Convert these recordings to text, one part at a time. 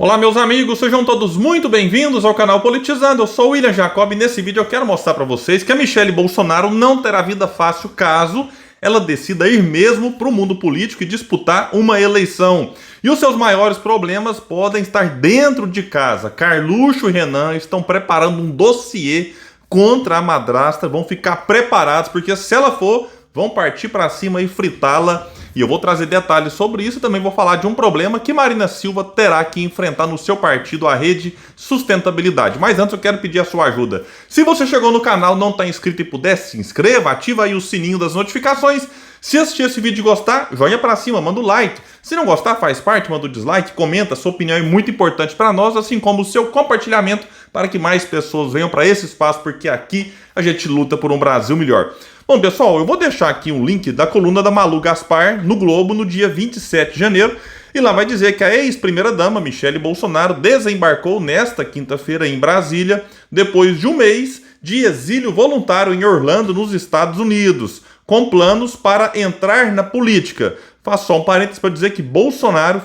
Olá meus amigos, sejam todos muito bem-vindos ao canal Politizando. Eu sou o William Jacob e nesse vídeo eu quero mostrar para vocês que a Michelle Bolsonaro não terá vida fácil caso ela decida ir mesmo para o mundo político e disputar uma eleição. E os seus maiores problemas podem estar dentro de casa. Carluxo e Renan estão preparando um dossiê contra a madrasta, vão ficar preparados, porque se ela for, vão partir para cima e fritá-la. E eu vou trazer detalhes sobre isso e também vou falar de um problema que Marina Silva terá que enfrentar no seu partido, a Rede Sustentabilidade. Mas antes eu quero pedir a sua ajuda. Se você chegou no canal, não está inscrito e puder, se inscreva, ativa aí o sininho das notificações. Se assistir esse vídeo e gostar, joinha pra cima, manda o like. Se não gostar, faz parte, manda o dislike, comenta, sua opinião é muito importante para nós, assim como o seu compartilhamento para que mais pessoas venham para esse espaço, porque aqui a gente luta por um Brasil melhor. Bom, pessoal, eu vou deixar aqui um link da coluna da Malu Gaspar no Globo no dia 27 de janeiro. E lá vai dizer que a ex-primeira-dama, Michelle Bolsonaro, desembarcou nesta quinta-feira em Brasília, depois de um mês de exílio voluntário em Orlando, nos Estados Unidos, com planos para entrar na política. Faço só um parênteses para dizer que Bolsonaro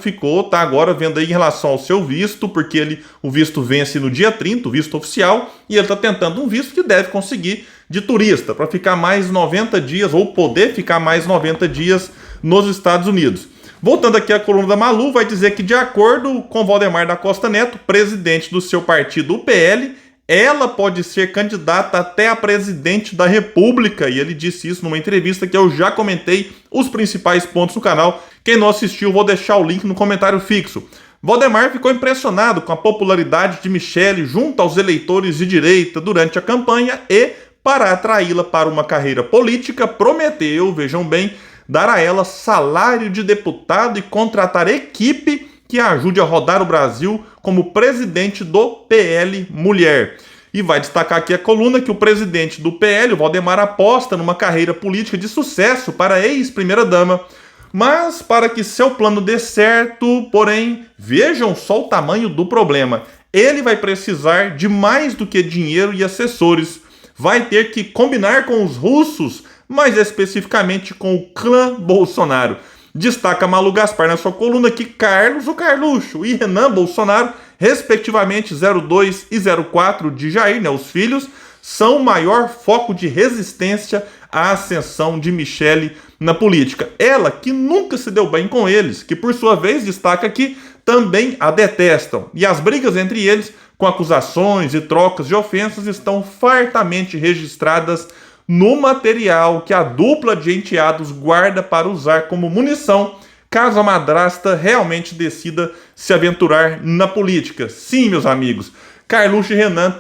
tá agora vendo aí em relação ao seu visto, porque o visto vence no dia 30, o visto oficial, e ele está tentando um visto que deve conseguir de turista, para ficar mais 90 dias, ou poder ficar mais 90 dias nos Estados Unidos. Voltando aqui à coluna da Malu, vai dizer que de acordo com Valdemar da Costa Neto, presidente do seu partido, o PL, ela pode ser candidata até a presidente da República, e ele disse isso numa entrevista que eu já comentei os principais pontos no canal. Quem não assistiu, vou deixar o link no comentário fixo. Valdemar ficou impressionado com a popularidade de Michelle junto aos eleitores de direita durante a campanha e, para atraí-la para uma carreira política, prometeu, vejam bem, dar a ela salário de deputado e contratar equipe que ajude a rodar o Brasil como presidente do PL Mulher. E vai destacar aqui a coluna que o presidente do PL, o Valdemar, aposta numa carreira política de sucesso para a ex-primeira-dama. Mas para que seu plano dê certo, porém, vejam só o tamanho do problema. Ele vai precisar de mais do que dinheiro e assessores. Vai ter que combinar com os russos, mais especificamente com o clã Bolsonaro. Destaca Malu Gaspar na sua coluna que Carlos, o Carluxo, e Renan Bolsonaro, respectivamente 02 e 04 de Jair, os filhos, são o maior foco de resistência à ascensão de Michelle na política. Ela que nunca se deu bem com eles, que por sua vez destaca que também a detestam. E as brigas entre eles, com acusações e trocas de ofensas, estão fartamente registradas no material que a dupla de enteados guarda para usar como munição caso a madrasta realmente decida se aventurar na política. Sim, meus amigos, Carluxo e Renan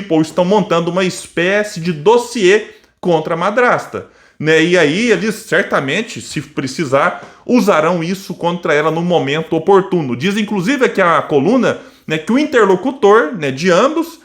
ou estão montando uma espécie de dossiê contra a madrasta. E aí eles certamente, se precisar, usarão isso contra ela no momento oportuno. Diz inclusive aqui a coluna que o interlocutor de ambos,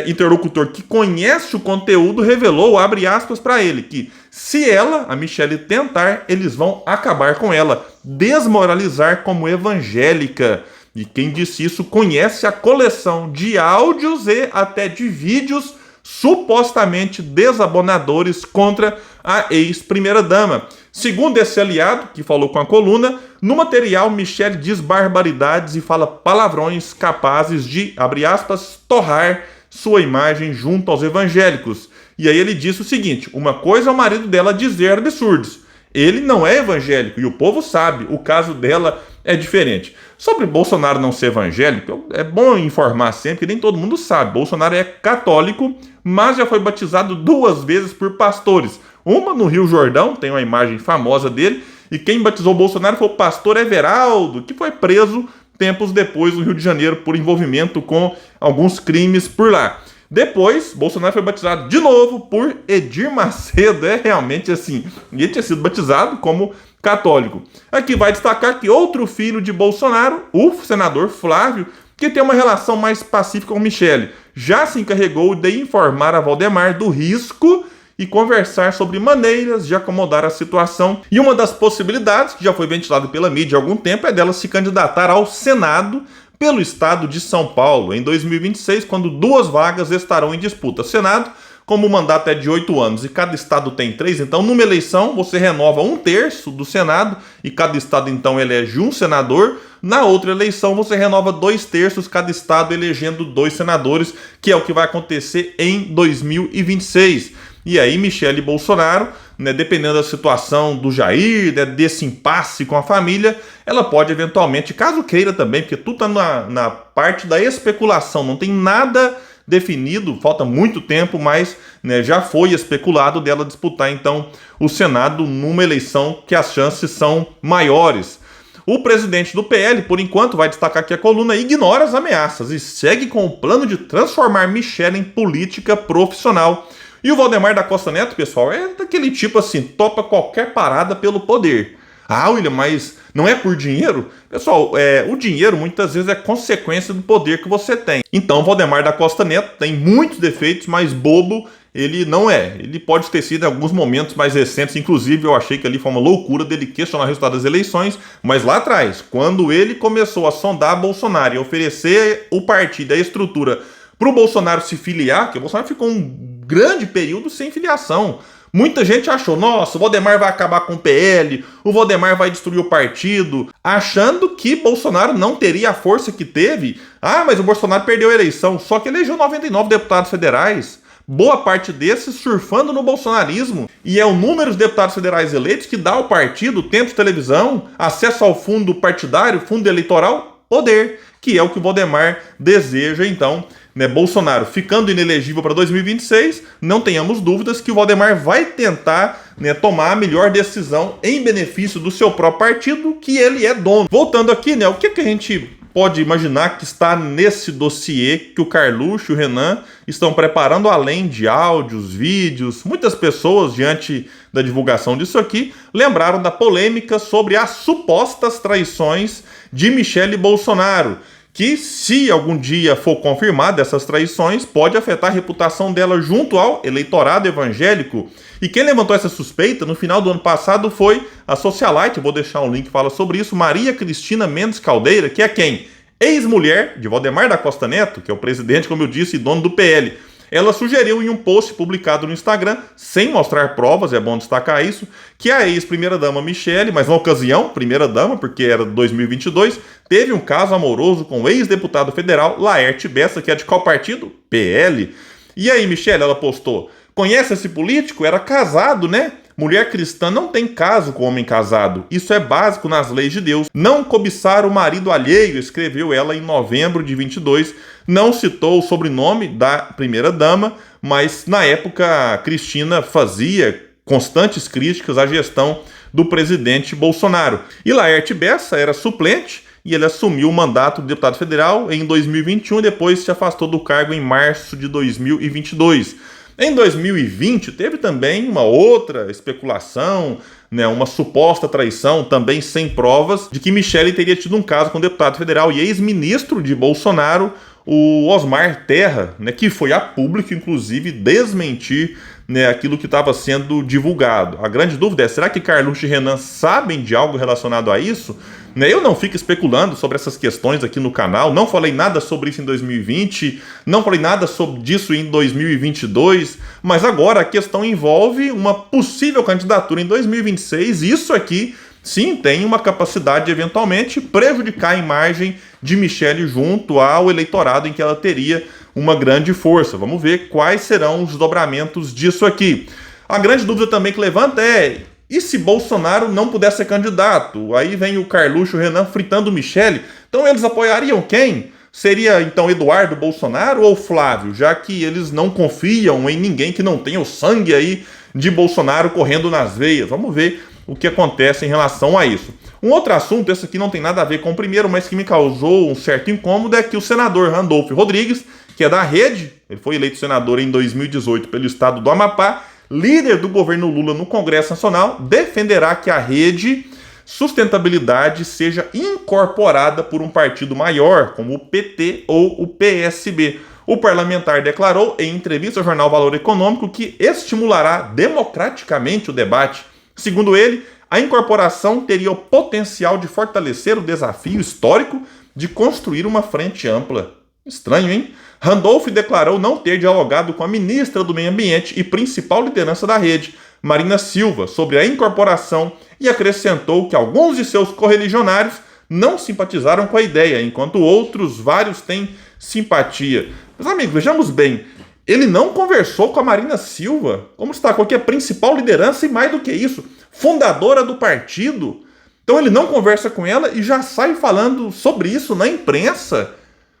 interlocutor que conhece o conteúdo, revelou, abre aspas para ele, que se ela, a Michelle, tentar, eles vão acabar com ela, desmoralizar como evangélica. E quem disse isso conhece a coleção de áudios e até de vídeos supostamente desabonadores contra a ex-primeira-dama. Segundo esse aliado, que falou com a coluna, no material Michelle diz barbaridades e fala palavrões capazes de, abre aspas, torrar sua imagem junto aos evangélicos. E aí ele disse o seguinte: uma coisa é o marido dela dizer absurdos. Ele não é evangélico e o povo sabe, o caso dela é diferente. Sobre Bolsonaro não ser evangélico, é bom informar sempre que nem todo mundo sabe. Bolsonaro é católico, mas já foi batizado 2 vezes por pastores. Uma no Rio Jordão, tem uma imagem famosa dele, e quem batizou Bolsonaro foi o pastor Everaldo, que foi preso tempos depois no Rio de Janeiro por envolvimento com alguns crimes por lá. Depois, Bolsonaro foi batizado de novo por Edir Macedo. É realmente assim, ele tinha sido batizado como católico. Aqui vai destacar que outro filho de Bolsonaro, o senador Flávio, que tem uma relação mais pacífica com Michelle, já se encarregou de informar a Valdemar do risco e conversar sobre maneiras de acomodar a situação. E uma das possibilidades, que já foi ventilada pela mídia há algum tempo, é dela se candidatar ao Senado pelo estado de São Paulo em 2026, quando 2 vagas estarão em disputa. Senado como o mandato é de 8 anos e cada estado tem 3, então numa eleição você renova 1/3 do Senado e cada estado então elege um senador. Na outra eleição você renova 2/3, cada estado elegendo 2 senadores, que é o que vai acontecer em 2026. E aí Michele Bolsonaro, né, dependendo da situação do Jair, né, desse impasse com a família, ela pode eventualmente, caso queira também, porque tudo está na parte da especulação, não tem nada definido, falta muito tempo, mas né, já foi especulado dela disputar então o Senado numa eleição que as chances são maiores. O presidente do PL, por enquanto, vai destacar aqui a coluna, ignora as ameaças e segue com o plano de transformar Michele em política profissional. E o Valdemar da Costa Neto, pessoal, é daquele tipo assim, topa qualquer parada pelo poder. Ah, William, mas não é por dinheiro? Pessoal, o dinheiro muitas vezes é consequência do poder que você tem. Então, o Valdemar da Costa Neto tem muitos defeitos, mas bobo ele não é. Ele pode ter sido em alguns momentos mais recentes, inclusive eu achei que ali foi uma loucura dele questionar o resultado das eleições, mas lá atrás, quando ele começou a sondar Bolsonaro e oferecer o partido, a estrutura para o Bolsonaro se filiar, que o Bolsonaro ficou um grande período sem filiação. Muita gente achou, nossa, o Valdemar vai acabar com o PL, o Valdemar vai destruir o partido, achando que Bolsonaro não teria a força que teve. Ah, mas o Bolsonaro perdeu a eleição, só que elegeu 99 deputados federais. Boa parte desses surfando no bolsonarismo. E é o número de deputados federais eleitos que dá ao partido tempo de televisão, acesso ao fundo partidário, fundo eleitoral, poder, que é o que o Valdemar deseja, então, né, Bolsonaro ficando inelegível para 2026, não tenhamos dúvidas que o Valdemar vai tentar, né, tomar a melhor decisão em benefício do seu próprio partido, que ele é dono. Voltando aqui, né, o que a gente pode imaginar que está nesse dossiê que o Carluxo e o Renan estão preparando, além de áudios, vídeos? Muitas pessoas, diante da divulgação disso aqui, lembraram da polêmica sobre as supostas traições de Michele Bolsonaro, que, se algum dia for confirmada essas traições, pode afetar a reputação dela junto ao eleitorado evangélico. E quem levantou essa suspeita no final do ano passado foi a socialite, eu vou deixar um link que fala sobre isso, Maria Cristina Mendes Caldeira, que é quem? Ex-mulher de Valdemar da Costa Neto, que é o presidente, como eu disse, e dono do PL. Ela sugeriu em um post publicado no Instagram, sem mostrar provas, é bom destacar isso, que a ex-primeira-dama Michele, mas na ocasião, primeira-dama, porque era de 2022, teve um caso amoroso com o ex-deputado federal Laerte Bessa, que é de qual partido? PL. E aí, Michele, ela postou, conhece esse político? Era casado, né? Mulher cristã não tem caso com homem casado. Isso é básico nas leis de Deus. Não cobiçar o marido alheio, escreveu ela em novembro de 22. Não citou o sobrenome da primeira-dama, mas na época Cristina fazia constantes críticas à gestão do presidente Bolsonaro. E Laerte Bessa era suplente e ele assumiu o mandato de deputado federal em 2021 e depois se afastou do cargo em março de 2022. Em 2020, teve também uma outra especulação, né, uma suposta traição, também sem provas, de que Michele teria tido um caso com o deputado federal e ex-ministro de Bolsonaro, o Osmar Terra, né, que foi a público, inclusive, desmentir, né, aquilo que estava sendo divulgado. A grande dúvida é, será que Carluxo e Renan sabem de algo relacionado a isso? Eu não fico especulando sobre essas questões aqui no canal, não falei nada sobre isso em 2020, não falei nada sobre disso em 2022, mas agora a questão envolve uma possível candidatura em 2026, e isso aqui sim tem uma capacidade de eventualmente prejudicar a imagem de Michele junto ao eleitorado em que ela teria uma grande força. Vamos ver quais serão os desdobramentos disso aqui. A grande dúvida também que levanta é: e se Bolsonaro não puder ser candidato? Aí vem o Carluxo e o Renan fritando Michele. Então eles apoiariam quem? Seria então Eduardo Bolsonaro ou Flávio? Já que eles não confiam em ninguém que não tenha o sangue aí de Bolsonaro correndo nas veias. Vamos ver o que acontece em relação a isso. Um outro assunto, esse aqui não tem nada a ver com o primeiro, mas que me causou um certo incômodo, é que o senador Randolfo Rodrigues, que é da Rede, ele foi eleito senador em 2018 pelo estado do Amapá, líder do governo Lula no Congresso Nacional, defenderá que a Rede Sustentabilidade seja incorporada por um partido maior, como o PT ou o PSB. O parlamentar declarou em entrevista ao jornal Valor Econômico que estimulará democraticamente o debate. Segundo ele, a incorporação teria o potencial de fortalecer o desafio histórico de construir uma frente ampla. Estranho, hein? Randolph declarou não ter dialogado com a ministra do Meio Ambiente e principal liderança da rede, Marina Silva, sobre a incorporação e acrescentou que alguns de seus correligionários não simpatizaram com a ideia, enquanto outros, vários, têm simpatia. Meus amigos, vejamos bem, ele não conversou com a Marina Silva, como destacou que é a principal liderança e mais do que isso, fundadora do partido. Então ele não conversa com ela e já sai falando sobre isso na imprensa.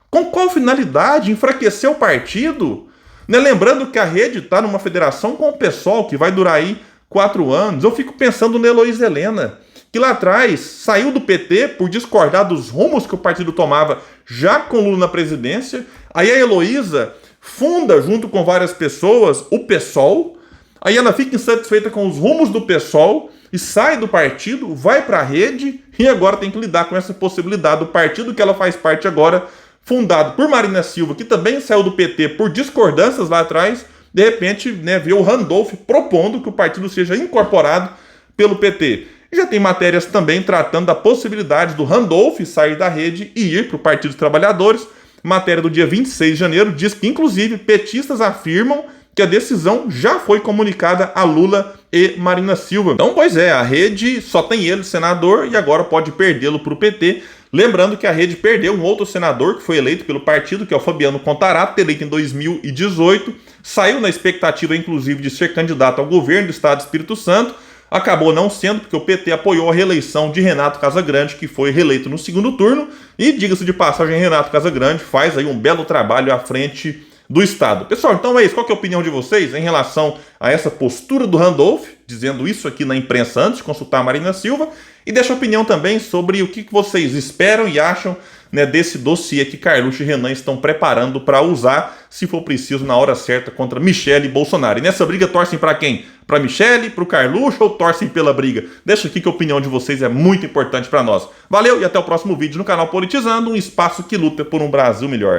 Com qual finalidade? Enfraquecer o partido? Né? Lembrando que a rede está numa federação com o PSOL, que vai durar aí 4 anos. Eu fico pensando na Heloísa Helena, que lá atrás saiu do PT por discordar dos rumos que o partido tomava já com Lula na presidência. Aí a Heloísa funda, junto com várias pessoas, o PSOL. Aí ela fica insatisfeita com os rumos do PSOL e sai do partido, vai para a rede e agora tem que lidar com essa possibilidade do partido que ela faz parte agora, fundado por Marina Silva, que também saiu do PT por discordâncias lá atrás, de repente, né, vê o Randolph propondo que o partido seja incorporado pelo PT. E já tem matérias também tratando da possibilidade do Randolph sair da rede e ir para o Partido dos Trabalhadores. Matéria do dia 26 de janeiro diz que, inclusive, petistas afirmam que a decisão já foi comunicada a Lula e Marina Silva. Então, pois é, a rede só tem ele, senador, e agora pode perdê-lo para o PT. Lembrando que a rede perdeu um outro senador que foi eleito pelo partido, que é o Fabiano Contarato, eleito em 2018. Saiu na expectativa, inclusive, de ser candidato ao governo do estado do Espírito Santo. Acabou não sendo, porque o PT apoiou a reeleição de Renato Casagrande, que foi reeleito no segundo turno. E, diga-se de passagem, Renato Casagrande faz aí um belo trabalho à frente do Estado. Pessoal, então é isso. Qual que é a opinião de vocês em relação a essa postura do Randolph, dizendo isso aqui na imprensa antes de consultar a Marina Silva? E deixa a opinião também sobre o que vocês esperam e acham, né, desse dossiê que Carluxo e Renan estão preparando para usar, se for preciso, na hora certa, contra Michele e Bolsonaro. E nessa briga torcem para quem? Para Michele, para o Carluxo ou torcem pela briga? Deixa aqui que a opinião de vocês é muito importante para nós. Valeu e até o próximo vídeo no canal Politizando, um espaço que luta por um Brasil melhor.